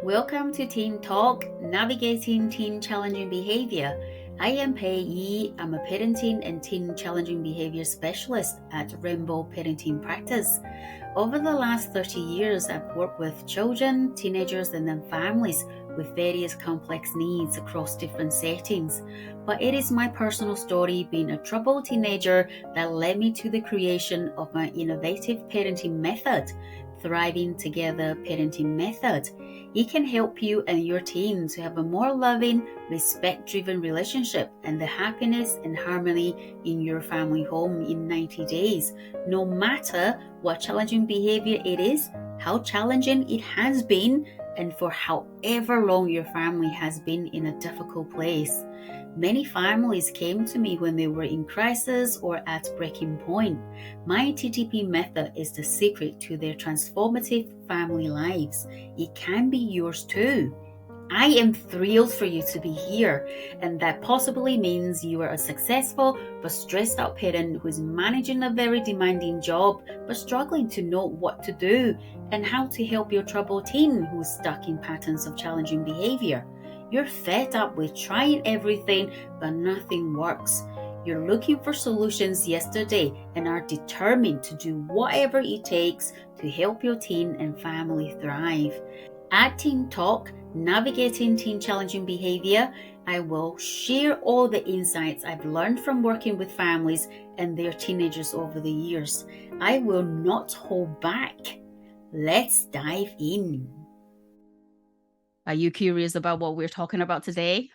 Welcome to Teen Talk, Navigating Teen Challenging Behavior. I am Pei Yi. I'm a parenting and teen challenging behavior specialist at Rainbow Parenting Practice. Over the last 30 years, I've worked with children, teenagers, and then families with various complex needs across different settings. But it is my personal story, being a troubled teenager, that led me to the creation of my innovative parenting method, Thriving Together Parenting Method. It can help you and your team to have a more loving, respect-driven relationship and the happiness and harmony in your family home in 90 days. No matter what challenging behavior it is, how challenging it has been, and for however long your family has been in a difficult place. Many families came to me when they were in crisis or at breaking point. My TTP method is the secret to their transformative family lives. It can be yours too. I am thrilled for you to be here, and that possibly means you are a successful but stressed out parent who is managing a very demanding job but struggling to know what to do and how to help your troubled teen who is stuck in patterns of challenging behavior. You're fed up with trying everything but nothing works. You're looking for solutions yesterday and are determined to do whatever it takes to help your teen and family thrive. At Teen Talk, Navigating Teen Challenging Behavior, I will share all the insights I've learned from working with families and their teenagers over the years. I will not hold back. Let's dive in. Are you curious about what we're talking about today?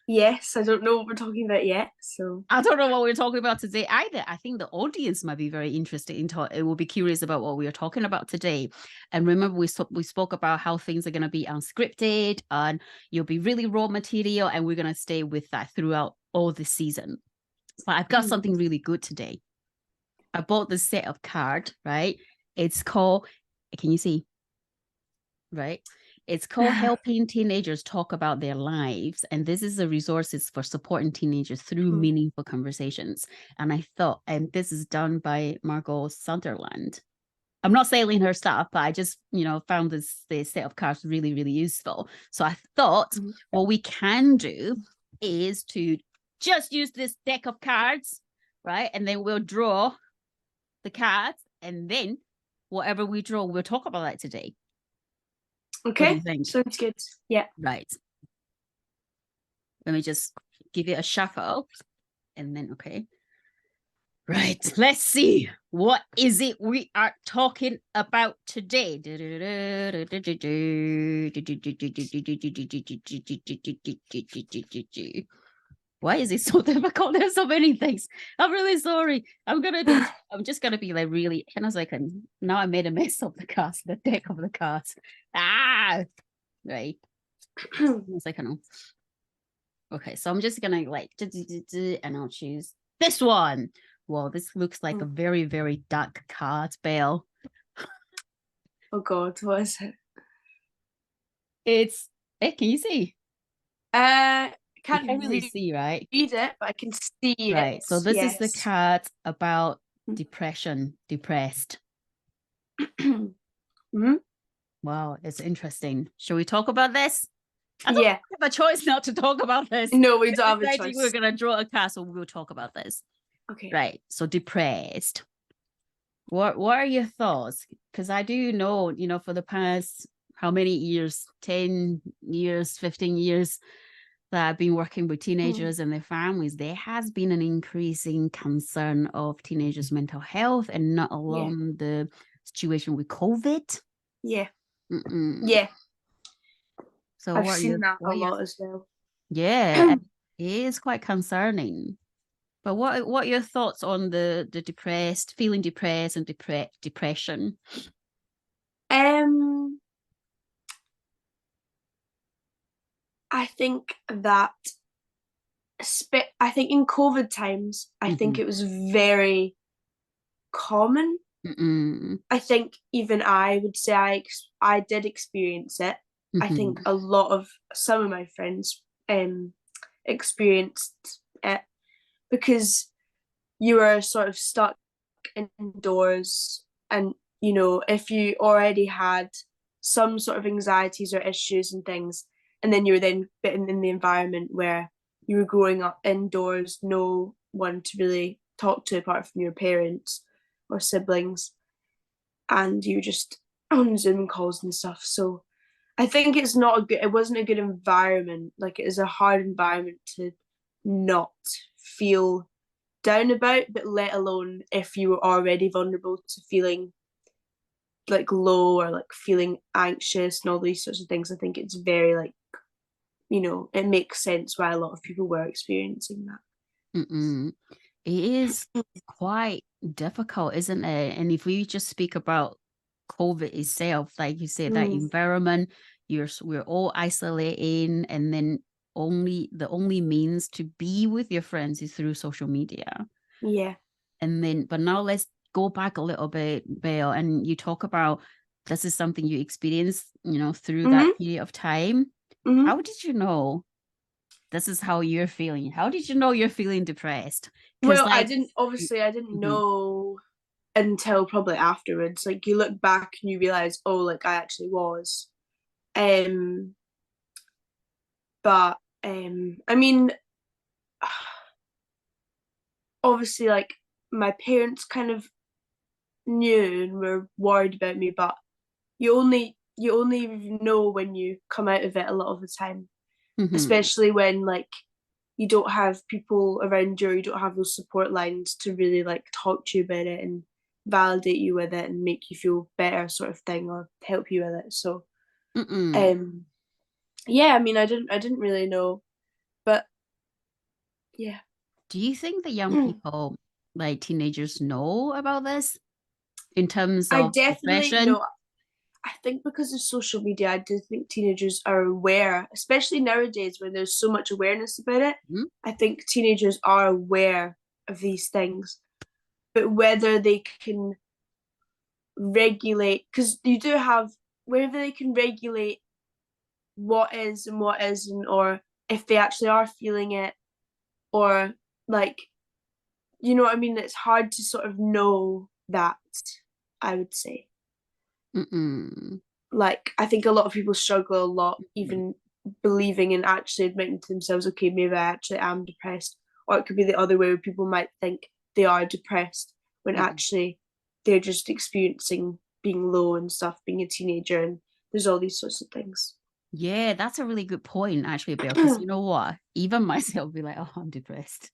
Yes, I don't know what we're talking about yet, so I don't know what we're talking about today either. I think the audience might be very interested in it will be curious about what we are talking about today. And remember, we spoke about how things are going to be unscripted and you'll be really raw material, and we're going to stay with that throughout all the season. But I've got something really good today. I bought this set of cards, right? It's called, can you see? Right? It's called Helping Teenagers Talk About Their Lives. And this is the resources for supporting teenagers through meaningful conversations. And I thought, and this is done by Margot Sunderland. I'm not selling her stuff, but I just, found this set of cards really, really useful. So I thought what we can do is to just use this deck of cards, right? And then we'll draw the cards. And then whatever we draw, we'll talk about that today. Okay, sounds good. Yeah. Right. Let me just give it a shuffle. And then, okay. Right. Let's see. What is it we are talking about today? Why is it so difficult? There's so many things. I'm really sorry. I'm just gonna be like really. Hang on a second. Now I made a mess of the cards, the deck of the cards. Right. One second. Okay, so I'm just gonna like, and I'll choose this one. Well, this looks like a very, very dark card, Belle. Oh God, what is it? It's. Can you see? Can't really see, right? Read it, but I can see it. Right. So this is the card about depression, depressed. Wow, it's interesting. Shall we talk about this? I don't have a choice not to talk about this. No, we don't have a choice. We're gonna draw a card, so we'll talk about this. Okay. Right. So depressed. What are your thoughts? Because I do know, for the past how many years, 10 years, 15 years that I've been working with teenagers and their families, there has been an increasing concern of teenagers' mental health, and not alone the situation with COVID. Yeah. Yeah. So I've seen that a lot as well. Yeah, it is quite concerning. But what are your thoughts on the feeling depressed and depression? I think that in COVID times, I think it was very common. I think even I would say I did experience it. I think some of my friends experienced it because you were sort of stuck indoors, and if you already had some sort of anxieties or issues and things, and then you're then in the environment where you were growing up indoors, no one to really talk to apart from your parents or siblings, and you just on Zoom calls and stuff. So I think it wasn't a good environment. Like, it is a hard environment to not feel down about, but let alone if you were already vulnerable to feeling like low or like feeling anxious and all these sorts of things. I think it's very like, it makes sense why a lot of people were experiencing that. Mm-mm. It is quite difficult, isn't it? And if we just speak about COVID itself, like you said, that environment, we're all isolating, and then the only means to be with your friends is through social media. Yeah. And then, but now let's go back a little bit, Belle, and you talk about this is something you experienced, through that period of time. How did you know this is how you're feeling? How did you know you're feeling depressed? Because Well, like, I didn't know until probably afterwards. Like, you look back and you realize, oh, like I actually was. Um, but I mean, obviously, like, my parents kind of knew and were worried about me, but you only know when you come out of it a lot of the time, especially when like you don't have people around you, or you don't have those support lines to really like talk to you about it and validate you with it and make you feel better, sort of thing, or help you with it. So um yeah, I mean, I didn't really know, but yeah. do you think the young people, like teenagers, know about this in terms I of definitely depression? know. I think because of social media, I do think teenagers are aware, especially nowadays when there's so much awareness about it. Mhm. I think teenagers are aware of these things, but whether they can regulate, because you do have, whether they can regulate what is and what isn't, or if they actually are feeling it, or like, you know what I mean? It's hard to sort of know that, I would say. Mm-mm. Like, I think a lot of people struggle a lot even believing and actually admitting to themselves, okay, maybe I actually am depressed. Or it could be the other way, where people might think they are depressed when Mm-mm. actually they're just experiencing being low and stuff, being a teenager, and there's all these sorts of things. Yeah, that's a really good point, actually, Bill. Because you know what? Even myself be like, oh, I'm depressed.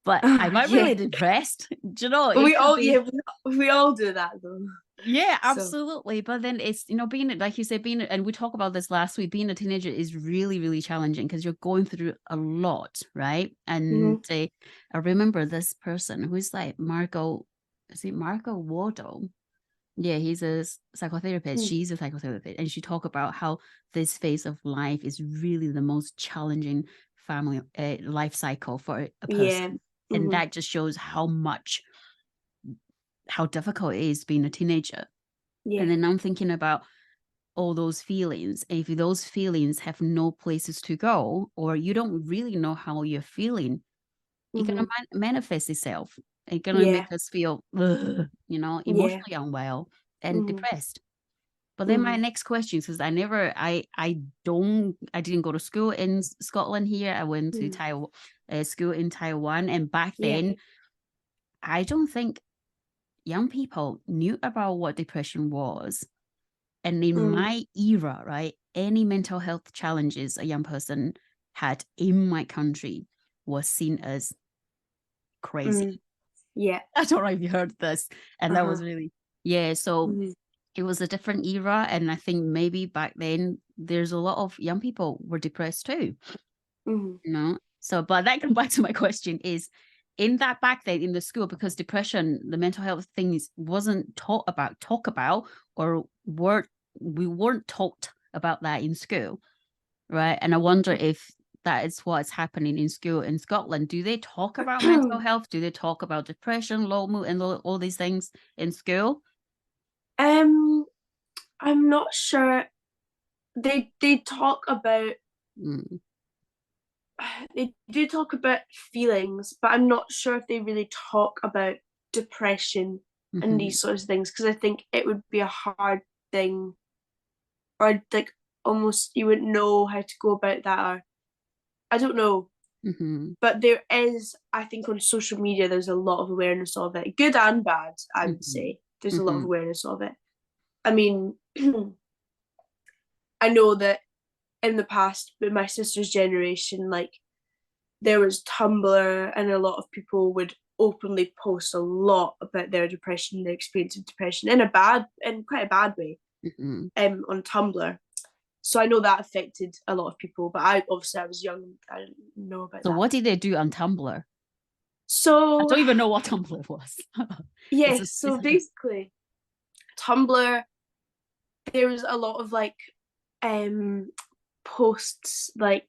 But am I Yeah. really depressed? Do you know, But it we could all, be. yeah, we all do that though. Yeah, So absolutely. But then it's, being, like you said, and we talked about this last week, being a teenager is really, really challenging because you're going through a lot, right? And mhm. I remember this person who's like Marco, is it Marco Wardle? Yeah, he's a psychotherapist. Mm. She's a psychotherapist. And she talked about how this phase of life is really the most challenging family life cycle for a Yeah. person. And Hmm. that just shows how difficult it is being a teenager. And Yeah. then I'm thinking about all those feelings. If those feelings have no places to go, or you don't really know how you're feeling, it's gonna Hmm. manifest itself. It's gonna Yeah. make us feel, Yeah. emotionally unwell and Hmm. depressed. But then my Hmm. next question, because I didn't go to school in Scotland here. I went to Hmm. Taiwan, school in Taiwan, and back Yeah. then I don't think young people knew about what depression was. And in Mm. my era, right, any mental health challenges a young person had in my country was seen as Mm. crazy. Yeah. I don't know if you heard this. And that Uh-huh. was really, yeah. So Mhm. it was a different era. And I think maybe back then there's a lot of young people were depressed too, Mhm. So, but that comes back to my question is in that back then in the school, because depression, the mental health things wasn't talk about, or we weren't taught about that in school, right? And I wonder if that is what's happening in school in Scotland. Do they talk about mental health? Do they talk about depression, low mood, and all these things in school? Um, I'm not sure. They talk about Mm. they do talk about feelings, but I'm not sure if they really talk about depression and Hmm. these sorts of things, because I think it would be a hard thing or like almost you wouldn't know how to go about that, or I don't know. But there is, I think, on social media, there's a lot of awareness of it, good and bad. I would say there's a lot of awareness of it. I mean, I know that in the past, with my sister's generation, like there was Tumblr, and a lot of people would openly post a lot about their depression, their experience of depression, in quite a bad way, on Tumblr. So I know that affected a lot of people, but I was young, I didn't know about that. So what did they do on Tumblr? So I don't even know what Tumblr was. Yes, so basically, Tumblr, there was a lot of like posts, like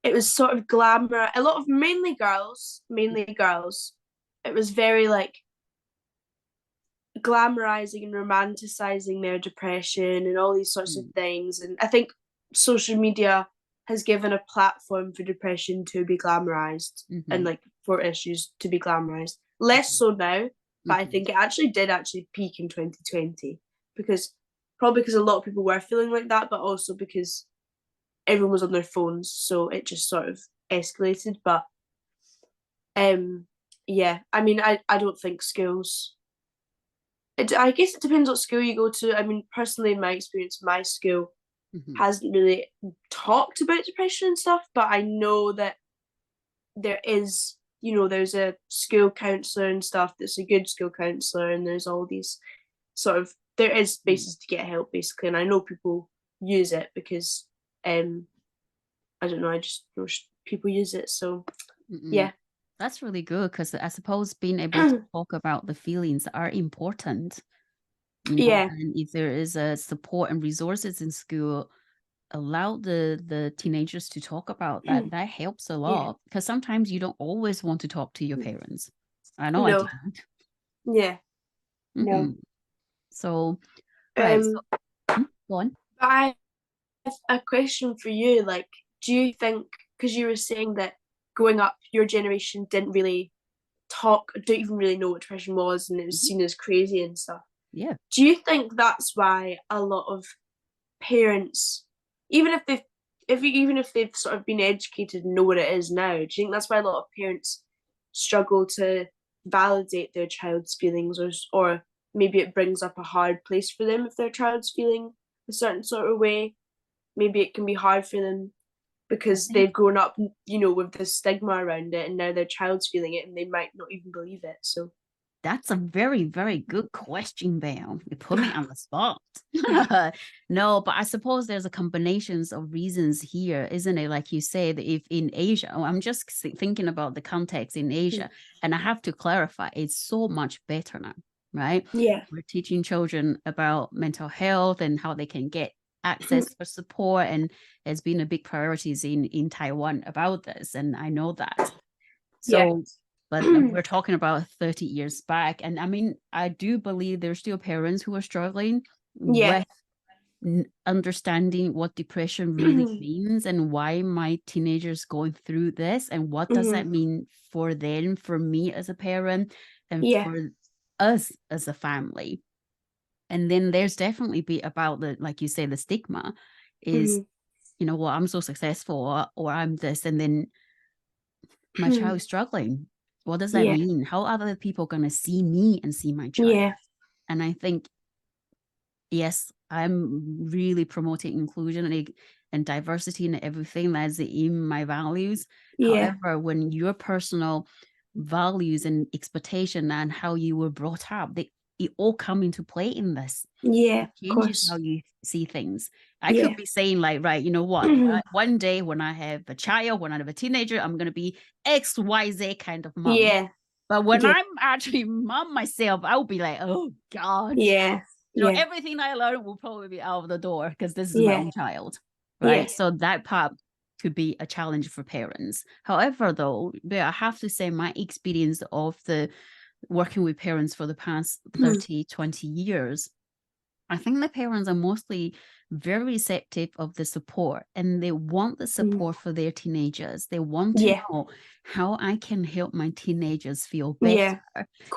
it was sort of glamour, a lot of mainly girls. It was very like glamorizing and romanticizing their depression and all these sorts of things. And I think social media has given a platform for depression to be glamorized, and like for issues to be glamorized. Less so now, but I think it did peak in 2020, because a lot of people were feeling like that, but also because everyone was on their phones, so it just sort of escalated. But yeah, I mean, I don't think schools, I guess it depends what school you go to. I mean, personally, in my experience, my school hasn't really talked about depression and stuff, but I know that there is, there's a school counselor and stuff that's a good school counselor, and there's all these sort of, there is spaces to get help, basically, and I know people use it because, I don't know, I just know people use it, so yeah. That's really good, because I suppose being able to talk about the feelings are important. Yeah. And if there is a support and resources in school, allow the teenagers to talk about that. That helps a lot, because sometimes you don't always want to talk to your parents. I know I didn't. Yeah. No. So, right. Go on. I have a question for you. Like, do you think, because you were saying that growing up, your generation didn't really don't even really know what depression was, and it was seen as crazy and stuff. Yeah. Do you think that's why a lot of parents, even if they've sort of been educated and know what it is now, do you think that's why a lot of parents struggle to validate their child's feelings, or maybe it brings up a hard place for them if their child's feeling a certain sort of way? Maybe it can be hard for them because they've grown up, with this stigma around it, and now their child's feeling it and they might not even believe it. So that's a very, very good question, Belle. You put me on the spot. No, but I suppose there's a combinations of reasons here, isn't it? Like you said, if in Asia, I'm just thinking about the context in Asia, and I have to clarify, it's so much better now, right? Yeah. We're teaching children about mental health and how they can get access for support, and there's been a big priorities in Taiwan about this, and I know that. So but we're talking about 30 years back, and I mean, I do believe there's still parents who are struggling with understanding what depression really means, and why my teenagers going through this, and what does that mean for them, for me as a parent, and for us as a family. And then there's definitely be about the, like you say, the stigma is, well, I'm so successful, or I'm this, and then my child is struggling. What does that mean? How are other people going to see me and see my child? And I think, yes, I'm really promoting inclusion and diversity and everything that's in my values. However, when your personal values and expectation and how you were brought up, it all come into play in this. Yeah, it changes how you see things. I could be saying like, right, you know what? One day when I have a child, when I have a teenager, I'm going to be XYZ kind of mom. Yeah. But when I'm actually mom myself, I'll be like, oh God. Yeah. Everything I learned will probably be out of the door, because this is my own child. Right. So that part could be a challenge for parents. However, though, I have to say my experience of the working with parents for the past 30, 20 years, I think the parents are mostly very receptive of the support, and they want the support for their teenagers. They want to know how I can help my teenagers feel better,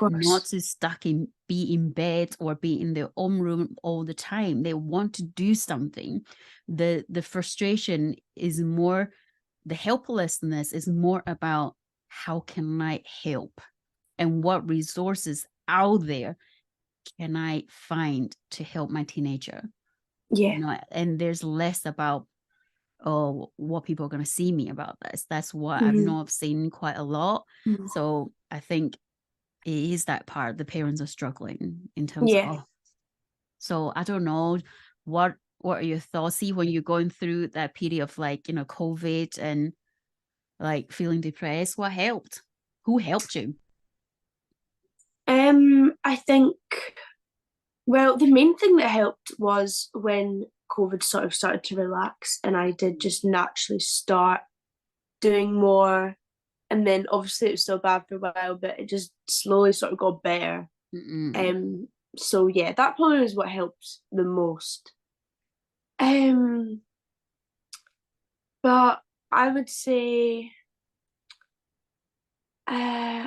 not to stuck in be in bed or be in their own room all the time. They want to do something. The frustration is more, the helplessness is more about how can I help and what resources out there can I find to help my teenager. Yeah. And there's less about, oh, what people are going to see me about this. That's what I've Mm-hmm. not seen quite a lot. Mm-hmm. So I think it is that part the parents are struggling in terms Yeah. of. So I don't know, what are your thoughts? See, when you're going through that period of like, COVID and like feeling depressed, what helped? Who helped you? I think, well, the main thing that helped was when COVID sort of started to relax, and I did just naturally start doing more. And then obviously it was still bad for a while, but it just slowly sort of got better. Mm-mm. So yeah, that probably was what helped the most. Um, but I would say, uh,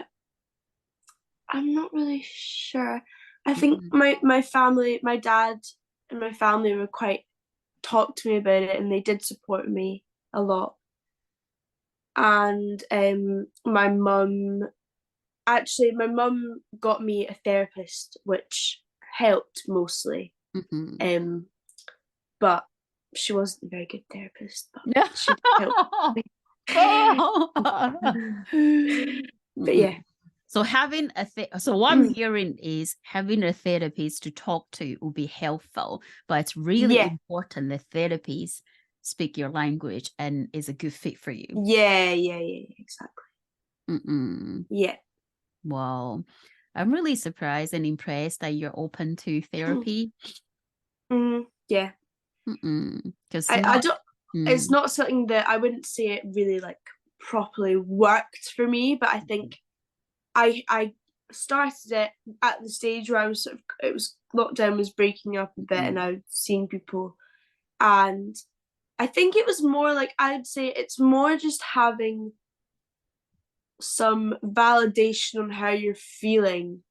I'm not really sure. I think Mm-mm. my family, my dad and my family were quite talked to me about it, and they did support me a lot. And my mum got me a therapist, which helped mostly. Mm-hmm. Um, but she wasn't a very good therapist, but she did help me. But yeah. So having so what I'm hearing is having a therapist to talk to will be helpful, but it's really Yeah. important that therapists speak your language and is a good fit for you. Yeah, exactly. Mm-mm. Yeah. Wow. I'm really surprised and impressed that you're open to therapy. Yeah. Because I don't, it's not something that I wouldn't say it really like properly worked for me, but I think I started it at the stage where I was sort of, it was, lockdown was breaking up a bit, and I was seeing people, and I think it was more like, I'd say it's more just having some validation on how you're feeling.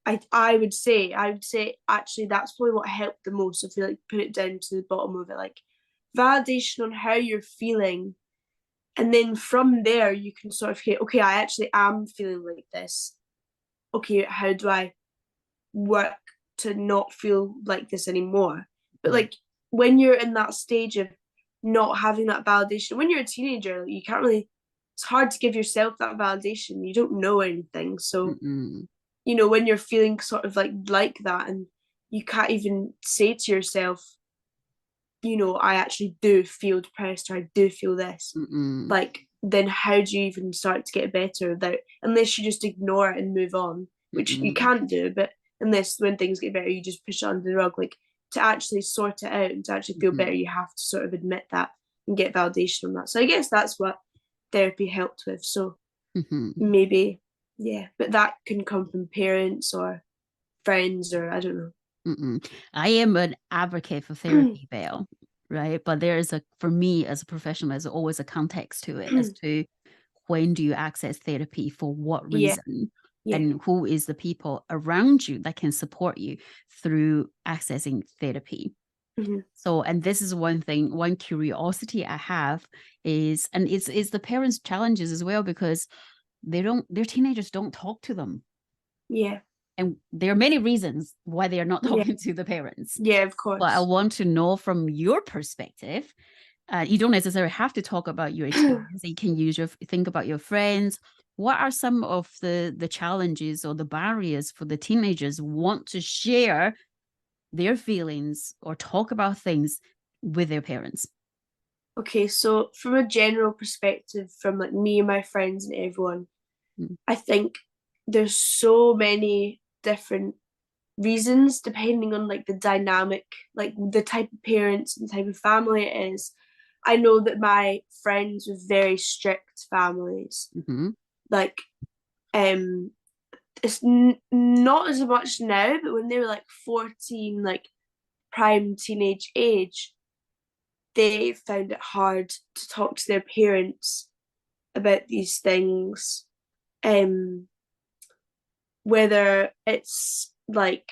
I would say actually that's probably what helped the most. I feel like put it down to the bottom of it, like validation on how you're feeling, and then from there you can sort of hear, okay, I actually am feeling like this. Okay, how do I work to not feel like this anymore? But like when you're in that stage of not having that validation, when you're a teenager, like, you can't really, it's hard to give yourself that validation. You don't know anything. So, when you're feeling sort of like that, and you can't even say to yourself, I actually do feel depressed, or I do feel this. Like, then how do you even start to get better without, unless you just ignore it and move on, which you can't do, but unless when things get better, you just push it under the rug. Like, to actually sort it out and to actually feel better, you have to sort of admit that and get validation on that. So I guess that's what therapy helped with. So maybe, yeah, but that can come from parents or friends, or I don't know. I am an advocate for therapy, Belle, right? But there is for me as a professional, there's always a context to it as to when do you access therapy, for what reason, and who is the people around you that can support you through accessing therapy. So, and this is one curiosity I have is, and it's the parents' challenges as well, because their teenagers don't talk to them. Yeah. And there are many reasons why they are not talking to the parents. Yeah, of course. But I want to know from your perspective, you don't necessarily have to talk about your experience. You can think about your friends. What are some of the challenges or the barriers for the teenagers who want to share their feelings or talk about things with their parents? Okay, so from a general perspective, from like me and my friends and everyone, I think there's so many different reasons depending on like the dynamic, like the type of parents and type of family it is. I know that my friends with very strict families, like it's not as much now, but when they were like 14, like prime teenage age, they found it hard to talk to their parents about these things. Whether it's like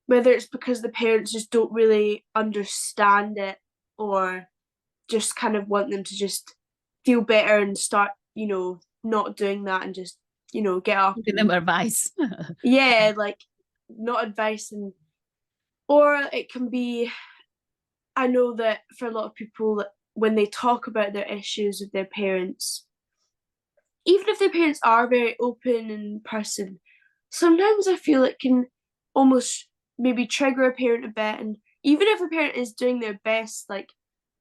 whether it's because the parents just don't really understand it, or just kind of want them to just feel better and start, not doing that and just, get up Give them and advice. yeah, like not advice. And or it can be, I know that for a lot of people, when they talk about their issues with their parents, even if their parents are very open in person, sometimes I feel it can almost maybe trigger a parent a bit. And even if a parent is doing their best, like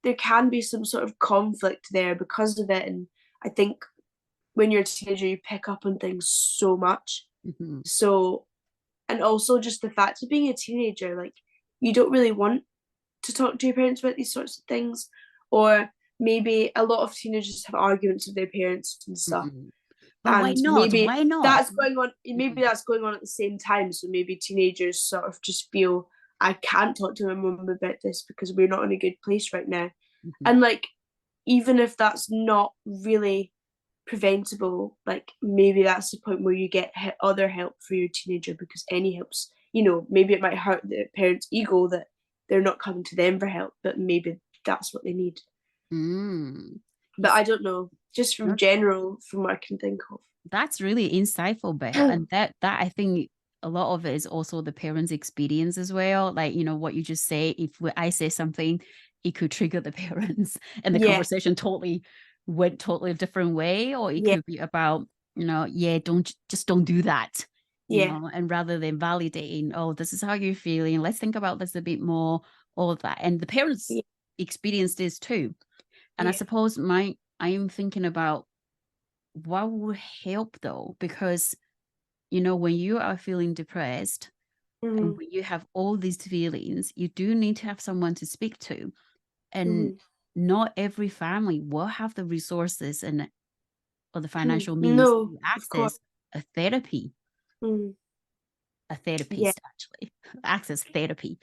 there can be some sort of conflict there because of it. And I think when you're a teenager, you pick up on things so much. Mm-hmm. So, and also just the fact of being a teenager, like you don't really want to talk to your parents about these sorts of things. Or maybe a lot of teenagers have arguments with their parents and stuff, Mm-hmm. But why and not? maybe Why not? that's going on, Mm-hmm. at the same time. So maybe teenagers sort of just feel, I can't talk to my mum about this because we're not in a good place right now. Mm-hmm. And like, even if that's not really preventable, like maybe that's the point where you get other help for your teenager, because any helps, maybe it might hurt the parents' ego that they're not coming to them for help, but maybe that's what they need. Mm. But I don't know, just from what I can think of. That's really insightful, Belle. And that I think a lot of it is also the parents' experience as well. Like, what you just say, if I say something, it could trigger the parents and the Yeah, conversation totally went totally a different way. Or it yeah, could be about, yeah, don't do that, yeah, and rather than validating, oh, this is how you're feeling. Let's think about this a bit more, all of that. And the parents yeah, experience this too. And I yeah. suppose I am thinking about what would help though, because when you are feeling depressed and Mm-hmm, when you have all these feelings, you do need to have someone to speak to. And mm-hmm, not every family will have the resources and or the mm-hmm. financial means No, to of course. access a therapy, Mm, a yeah, therapist actually, access therapy.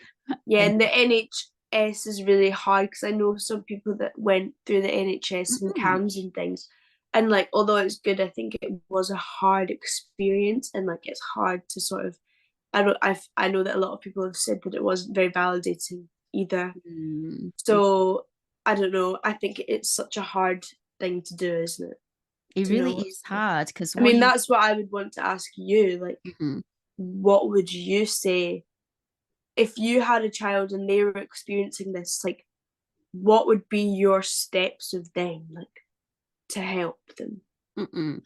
yeah. And And the NHS is really hard, because I know some people that went through the NHS and mm, CAMS and things, and like although it's good, I think it was a hard experience, and like it's hard to sort of, I know that a lot of people have said that it wasn't very validating either. mm, So I don't know. I think it's such a hard thing to do, isn't it? it To be really is honest. hard because I what mean, you that's what I would want to ask you. Like, mhm. what would you say if you had a child and they were experiencing this? Like, what would be your steps of them, like, to help them? Mm-mm.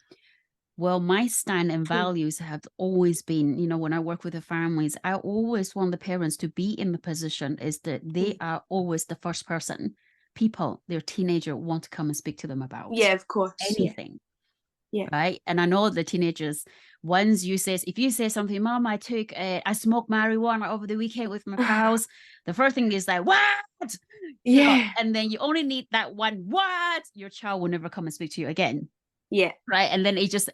Well, my stand and values have always been, when I work with the families, I always want the parents to be in the position is that they are always the first person, people, their teenager want to come and speak to them about Yeah, of course. Yeah, anything, yeah. right? And I know the teenagers, if you say something, Mom, I smoked marijuana over the weekend with my pals, the first thing is like, what? Yeah, And then you only need that one, what? Your child will never come and speak to you again, yeah, right? And then it just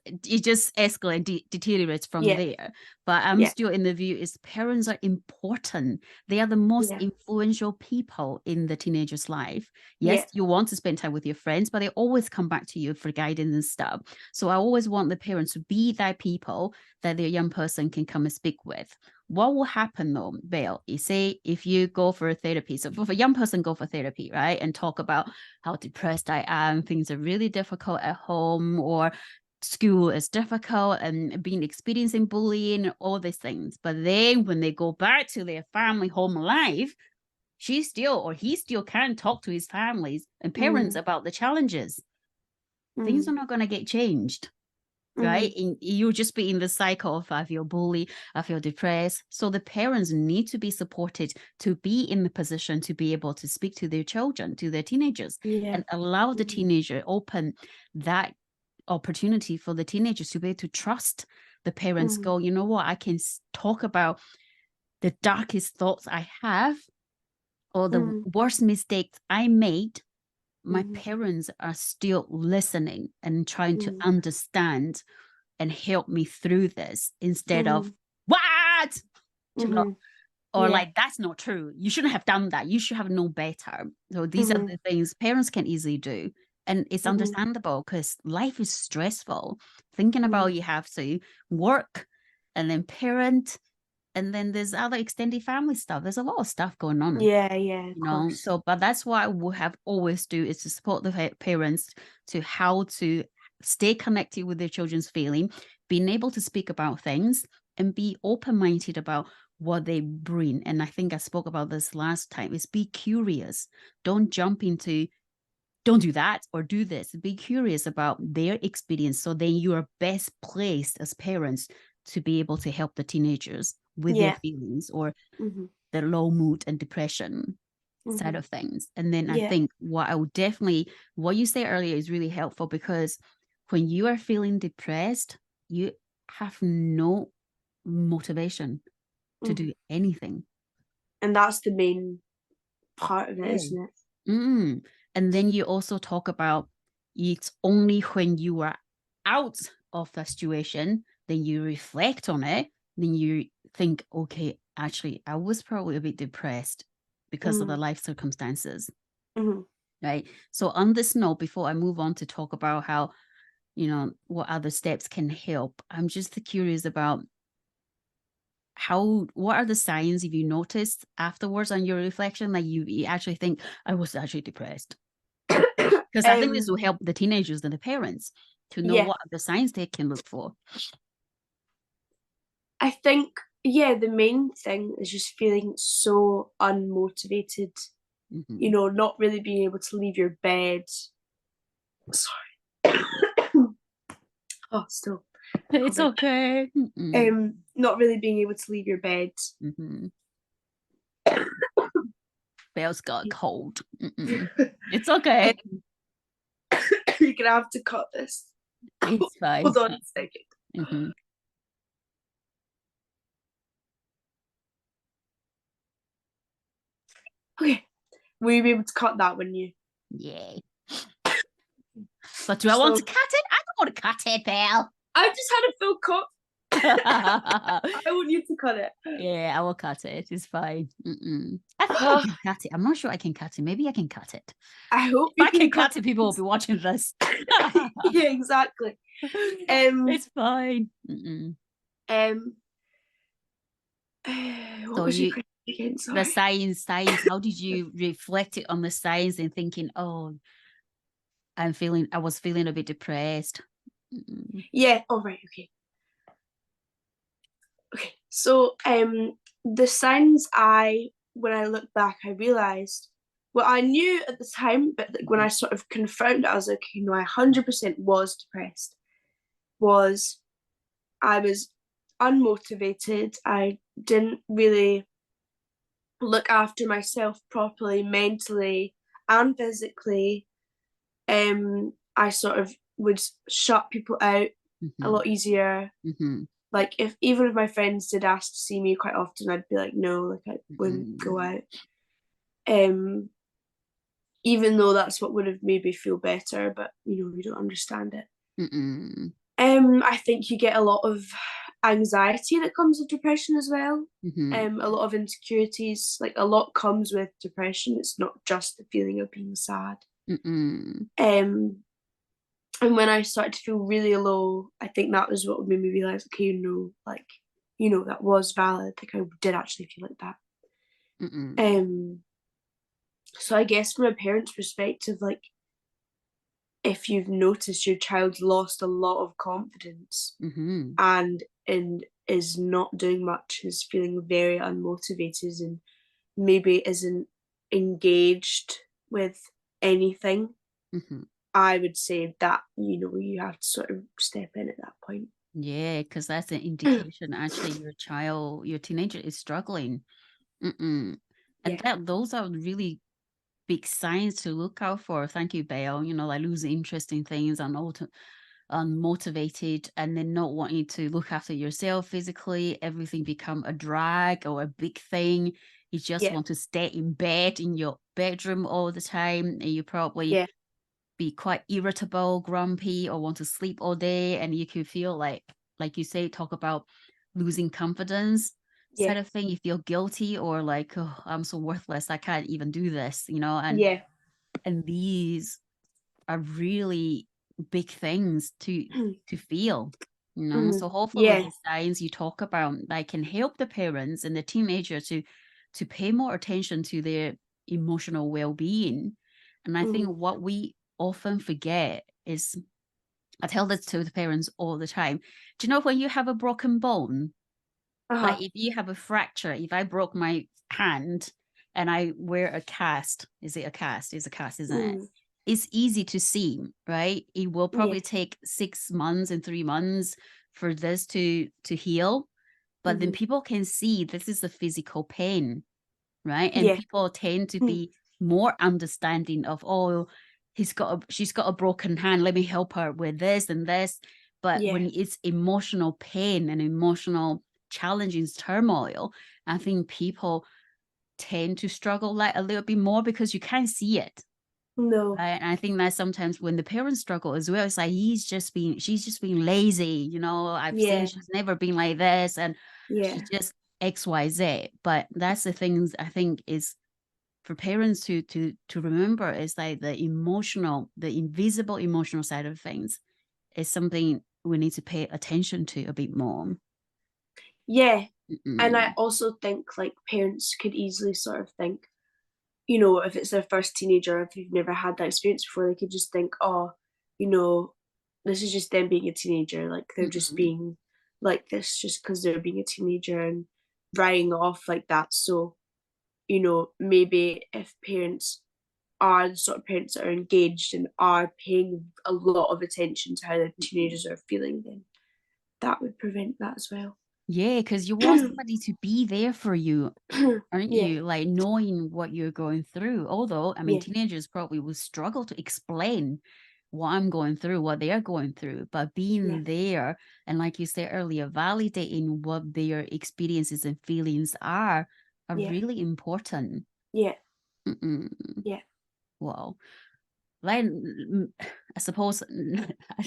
escalates, deteriorates from yeah, there. But I'm yeah, still in the view is parents are important. They are the most yeah, influential people in the teenager's life. Yes, yeah. you want to spend time with your friends, but they always come back to you for guidance and stuff. So I always want the parents to be that people that their young person can come and speak with. What will happen though, Belle, you say if you go for a therapy, so if a young person go for therapy, right, and talk about how depressed I am, things are really difficult at home, or school is difficult and being experiencing bullying, all these things. But then when they go back to their family home life, she still or he still can talk to his families and parents Mm, about the challenges. Things mm, are not going to get changed, right? mm, You'll just be in the cycle of I feel bullied, I feel depressed. So the parents need to be supported to be in the position to be able to speak to their children, to their teenagers, yeah. and allow the Mm, teenager open that opportunity for the teenagers to be able to trust the parents. mm, Go, you know what? I can talk about the darkest thoughts I have or the mm, worst mistakes I made. My mm, parents are still listening and trying to mm, understand and help me through this instead of mm, what, mm, or yeah. like that's not true, you shouldn't have done that, you should have known better. So these are Mm, the things parents can easily do. And it's understandable because life is stressful. Thinking about you have to work and then parent, and then there's other extended family stuff. There's a lot of stuff going on. Yeah, of course. So, but that's what we have always do is to support the parents to how to stay connected with their children's feeling, being able to speak about things and be open-minded about what they bring. And I think I spoke about this last time, is be curious. Don't jump into, don't do that or do this. Be curious about their experience. So then you are best placed as parents to be able to help the teenagers with their feelings or the low mood and depression side of things. And then I think what you say earlier is really helpful, because when you are feeling depressed, you have no motivation to do anything. And that's the main part of it, isn't it? And then you also talk about it's only when you are out of the situation, then you reflect on it, then you think, okay, actually, I was probably a bit depressed because of the life circumstances. Right. So on this note, before I move on to talk about how, what other steps can help, I'm just curious about what are the signs, if you noticed afterwards on your reflection, like you actually think I was actually depressed? Because I think this will help the teenagers and the parents to know what are the signs they can look for. I think, the main thing is just feeling so unmotivated, not really being able to leave your bed. Sorry. Oh, still. It's okay. Not really being able to leave your bed. Belle's got a cold. It's okay. You're gonna have to cut this. It's fine. Hold on a second. Okay. Will you be able to cut that when you? Yeah. But do I want to cut it? I don't want to cut it, Belle. I just had a full cut. I want you to cut it. Yeah, I will cut it. It's fine. I think I can cut it. I'm not sure I can cut it. Maybe I can cut it. I hope if I can cut it, people will be watching this. Yeah, exactly. It's fine. What was your question again? Sorry. The science. How did you reflect it on the science and thinking, oh, I was feeling a bit depressed? Yeah. All right. Okay. Okay. So, the signs when I look back, I realized, well, I knew at the time, but when I sort of confirmed it, I was like, I 100% was depressed. I was unmotivated. I didn't really look after myself properly, mentally and physically. I sort of would shut people out a lot easier. Like even if my friends did ask to see me quite often, I'd be like, no, like I wouldn't go out. Even though that's what would have made me feel better, but you don't understand it. I think you get a lot of anxiety that comes with depression as well. A lot of insecurities, like a lot comes with depression. It's not just the feeling of being sad. And when I started to feel really low, I think that was what made me realize, okay, that was valid. Like I did actually feel like that. So I guess from a parent's perspective, like if you've noticed your child lost a lot of confidence and is not doing much, is feeling very unmotivated and maybe isn't engaged with anything, I would say that you have to sort of step in at that point. Yeah, because that's an indication actually your teenager is struggling. And those are really big signs to look out for. Thank you, Belle. Like losing interest in things and unmotivated, and then not wanting to look after yourself physically, everything become a drag or a big thing. You just want to stay in bed in your bedroom all the time, and you probably be quite irritable, grumpy, or want to sleep all day, and you can feel like you say, talk about losing confidence side of thing. You feel guilty or like, oh, I'm so worthless, I can't even do this, and these are really big things to feel, you know. So hopefully Yeah. the signs you talk about that can help the parents and the teenager to pay more attention to their emotional well-being. And I think what we often forget is, I tell this to the parents all the time. Do you know when you have a broken bone? Like Uh-huh. if you have a fracture, if I broke my hand and I wear a cast, is it a cast? It's a cast, isn't it? It's easy to see, right? It will Yeah. probably take 6 months and 3 months for this to heal. But then people can see this is a physical pain, right? And Yeah. people tend to be more understanding of, oh, she's got a broken hand. Let me help her with this and this. But Yeah. when it's emotional pain and emotional challenges, turmoil, I think people tend to struggle like a little bit more because you can't see it. No. Right. And I think that sometimes when the parents struggle as well, it's like she's just being lazy. You know, I've seen Yeah. she's never been like this and Yeah. she just XYZ. But that's the things I think is for parents to remember is like the emotional, the invisible emotional side of things is something we need to pay attention to a bit more. Yeah. And I Mm-mm. also think like parents could easily sort of think, if it's their first teenager, if you've never had that experience before, they could just think, oh, you know, this is just them being a teenager. Like they're just Mm-mm. being like this just because they're being a teenager and writing off like that. So, maybe if parents are the sort of parents that are engaged and are paying a lot of attention to how their Mm-mm. teenagers are feeling, then that would prevent that as well. Yeah, because you want somebody to be there for you, aren't Yeah, you? Like knowing what you're going through. Although, I mean, yeah, teenagers probably will struggle to explain what I'm going through, what they're going through, but yeah, being there and, like you said earlier, validating what their experiences and feelings are yeah, really important. yeah, Mm-mm. yeah. Well, then I suppose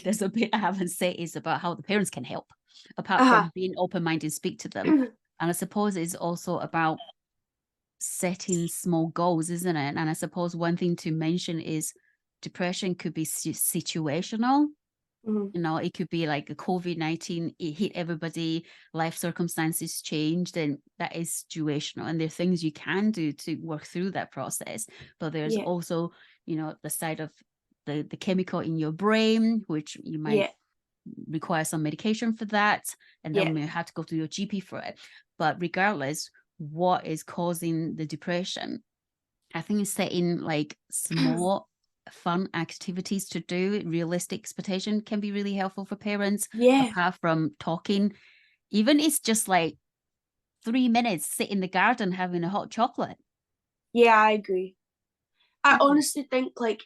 there's a bit I haven't said is about how the parents can help, apart Uh-huh. from being open-minded, speak to them. And I suppose it's also about setting small goals, isn't it? And I suppose one thing to mention is depression could be situational. Mhm. You know, it could be like a COVID-19, it hit everybody, life circumstances changed, and that is situational. And there are things you can do to work through that process. But there's Yeah, also, the side of the chemical in your brain, which you might yeah, require some medication for that, and yeah, then you have to go to your GP for it. But regardless, what is causing the depression? I think setting like small fun activities to do, realistic expectation can be really helpful for parents, yeah, apart from talking. Even it's just like 3 minutes, sit in the garden having a hot chocolate. yeah, I agree. I Mm-hmm. honestly think like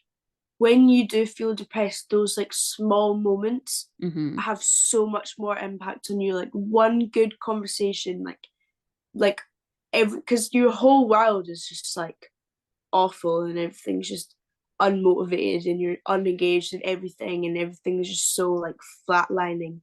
when you do feel depressed, those like small moments Mm-hmm. have so much more impact on you. Like one good conversation, like every because your whole world is just like awful and everything's just unmotivated and you're unengaged in everything and everything's just so like flatlining.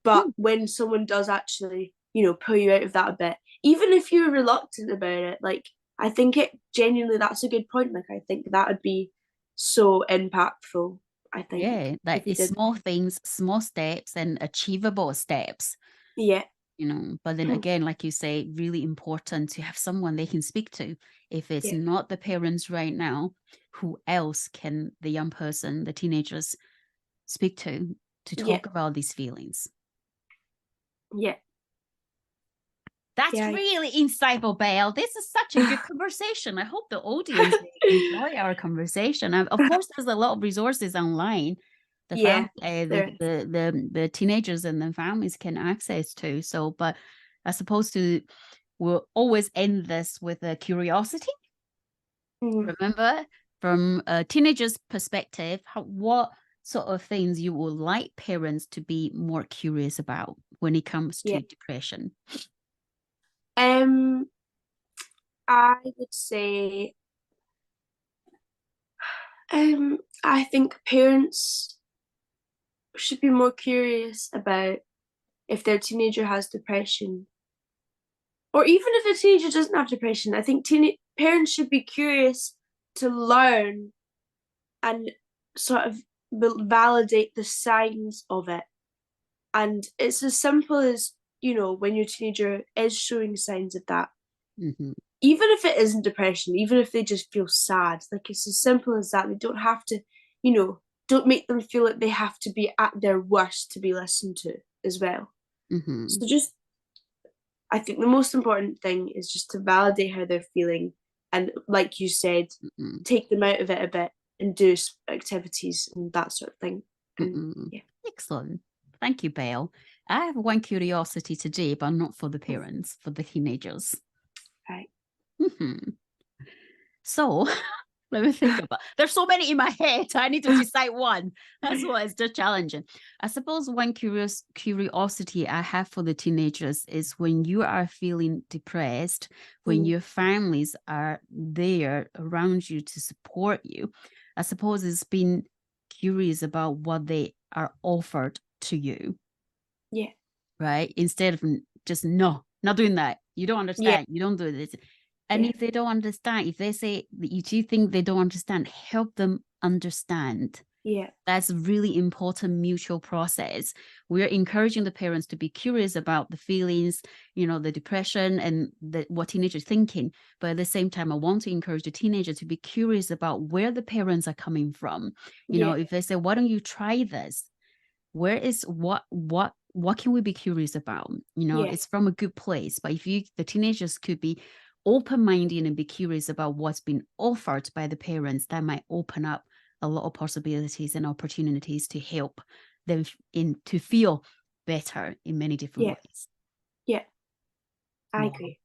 But when someone does actually, pull you out of that a bit, even if you're reluctant about it, like I think it genuinely that's a good point. Like I think that would be so impactful, I think, Yeah, like if you it's did. small things, small steps, and achievable steps. Yeah. But then again, like you say, really important to have someone they can speak to. If it's Yeah. not the parents right now, who else can the young person, the teenagers, speak to Yeah. talk about these feelings? Yeah. That's Yeah. really insightful, Belle. This is such a good conversation. I hope the audience enjoy our conversation. Of course, there's a lot of resources online the Yeah. the, There is. the teenagers and the families can access to. So, but I suppose we'll always end this with a curiosity. Mhm. Remember, from a teenager's perspective, what sort of things you would like parents to be more curious about when it comes Yeah. to depression? Um, I would say, I think parents should be more curious about if their teenager has depression, or even if a teenager doesn't have depression. I think parents should be curious to learn and sort of validate the signs of it. And it's as simple as, when your teenager is showing signs of that, even if it isn't depression, even if they just feel sad, like it's as simple as that. They don't have to, don't make them feel like they have to be at their worst to be listened to as well. So just, I think the most important thing is just to validate how they're feeling. And like you said, take them out of it a bit and do activities and that sort of thing. And, yeah. Excellent. Thank you, Belle. I have one curiosity today, but not for the parents, for the teenagers. Right. So let me think about. There's so many in my head. I need to decide one. That's why it's just challenging. I suppose one curiosity I have for the teenagers is when you are feeling depressed, when your families are there around you to support you. I suppose it's being curious about what they are offered to you. Yeah. Right? Instead of just not doing that. You don't understand. You don't do this. And if they don't understand, if they say that you think they don't understand, help them understand. Yeah. That's a really important mutual process. We're encouraging the parents to be curious about the feelings, the depression and what teenagers are thinking. But at the same time, I want to encourage the teenager to be curious about where the parents are coming from. If they say, why don't you try this? Where is what can we be curious about? It's from a good place. But if the teenagers could be open-minded and be curious about what's been offered by the parents, that might open up a lot of possibilities and opportunities to help them to feel better in many different ways. Yeah, I agree.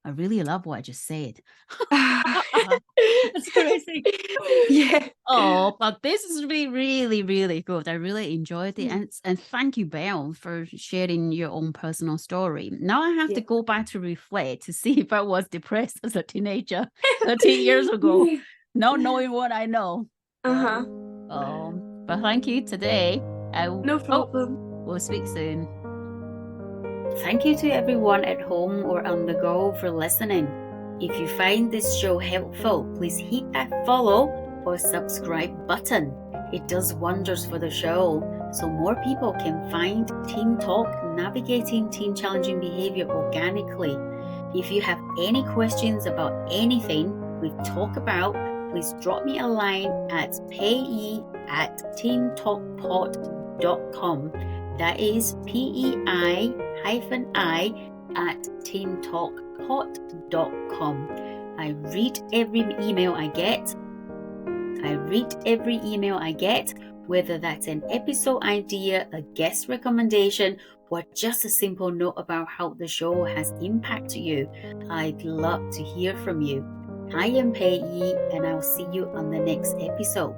I really love what I just said. That's crazy. Yeah. Oh, but this is really, really, really good. I really enjoyed it. And thank you, Belle, for sharing your own personal story. Now I have to go back to reflect to see if I was depressed as a teenager 13 years ago, not knowing what I know. But thank you today. No problem. We'll speak soon. Thank you to everyone at home or on the go for listening. If you find this show helpful, please hit that follow or subscribe button. It does wonders for the show, so more people can find Teen Talk navigating teen challenging behavior organically. If you have any questions about anything we've talked about, please drop me a line at pei@teentalkpod.com. That is PEI-I@teentalkpod.com. I read every email I get, whether that's an episode idea, a guest recommendation, or just a simple note about how the show has impacted you. I'd love to hear from you. I am Pei, and I'll see you on the next episode.